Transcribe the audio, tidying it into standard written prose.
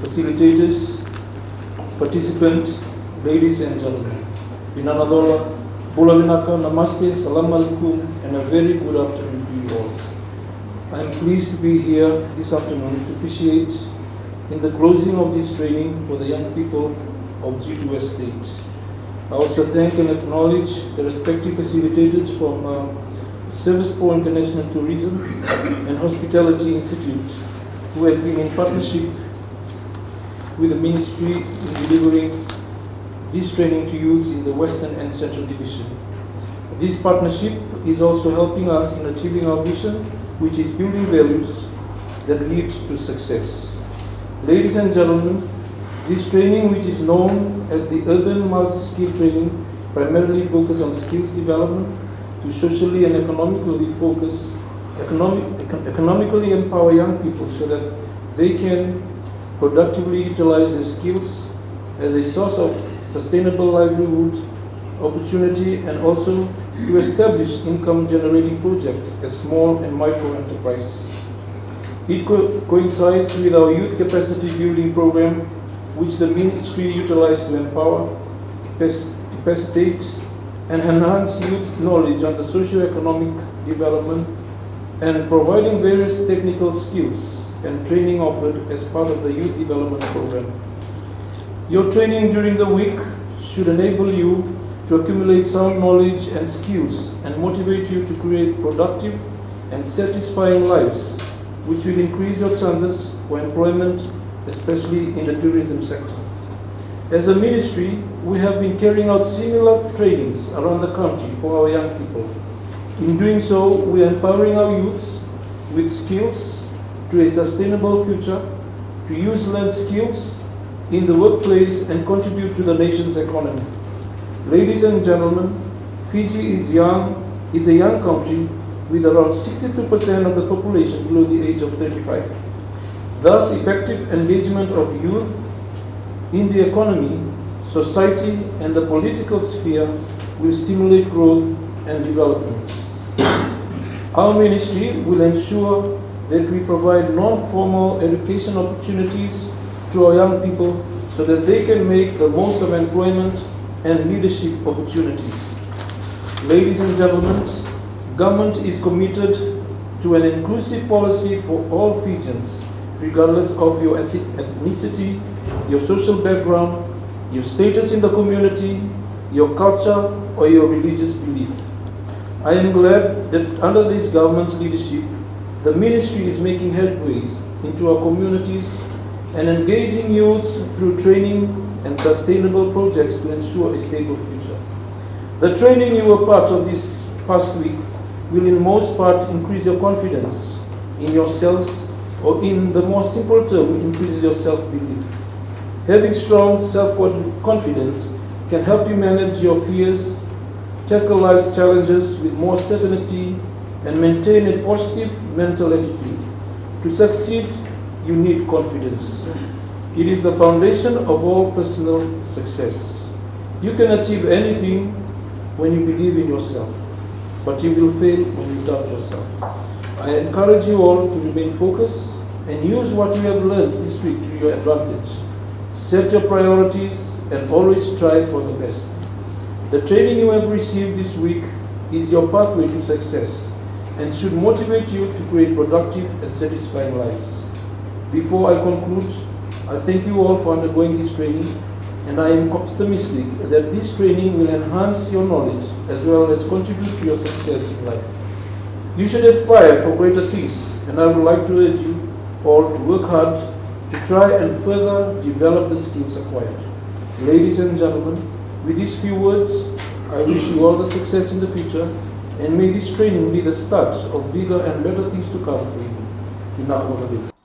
Facilitators, participants, ladies and gentlemen. Pinanadora, Bulavinaka, Namaste, Salam Alaikum, and a very good afternoon to you all. I am pleased to be here this afternoon to officiate in the closing of this training for the young people of G2S State. I also thank and acknowledge the respective facilitators from Service for International Tourism and Hospitality Institute who have been in partnership with the Ministry in delivering this training to youths in the Western and Central Division. This partnership is also helping us in achieving our vision, which is building values that lead to success. Ladies and gentlemen, this training, which is known as the Urban Multi-Skill Training, primarily focuses on skills development to socially and economically economically empower young people so that they can productively utilize their skills as a source of sustainable livelihood opportunity and also to establish income generating projects as small and micro enterprises. It coincides with our youth capacity building program, which the ministry utilized to empower, capacitate and enhance youth knowledge on the socio-economic development and providing various technical skills and training offered as part of the youth development program. Your training during the week should enable you to accumulate sound knowledge and skills and motivate you to create productive and satisfying lives, which will increase your chances for employment, especially in the tourism sector. As a ministry, we have been carrying out similar trainings around the country for our young people. In doing so, we are empowering our youths with skills to a sustainable future, to use learned skills in the workplace and contribute to the nation's economy. Ladies and gentlemen, Fiji is a young country with around 62% of the population below the age of 35. Thus, effective engagement of youth in the economy, society, and the political sphere will stimulate growth and development. Our ministry will ensure that we provide non-formal education opportunities to our young people so that they can make the most of employment and leadership opportunities. Ladies and gentlemen, government is committed to an inclusive policy for all Fijians, regardless of your ethnicity, your social background, your status in the community, your culture, or your religious belief. I am glad that under this government's leadership, the ministry is making headways into our communities and engaging youths through training and sustainable projects to ensure a stable future. The training you were part of this past week will in most part increase your confidence in yourselves, or in the more simple term, increases your self-belief. Having strong self-confidence can help you manage your fears, tackle life's challenges with more certainty, and maintain a positive mental attitude. To succeed, you need confidence. It is the foundation of all personal success. You can achieve anything when you believe in yourself, but you will fail when you doubt yourself. I encourage you all to remain focused and use what you have learned this week to your advantage. Set your priorities and always strive for the best. The training you have received this week is your pathway to success and should motivate you to create productive and satisfying lives. Before I conclude, I thank you all for undergoing this training, and I am optimistic that this training will enhance your knowledge as well as contribute to your success in life. You should aspire for greater things, and I would like to urge you all to work hard to try and further develop the skills acquired. Ladies and gentlemen, with these few words, I wish you all the success in the future And may this training be the start of bigger and better things to come for you.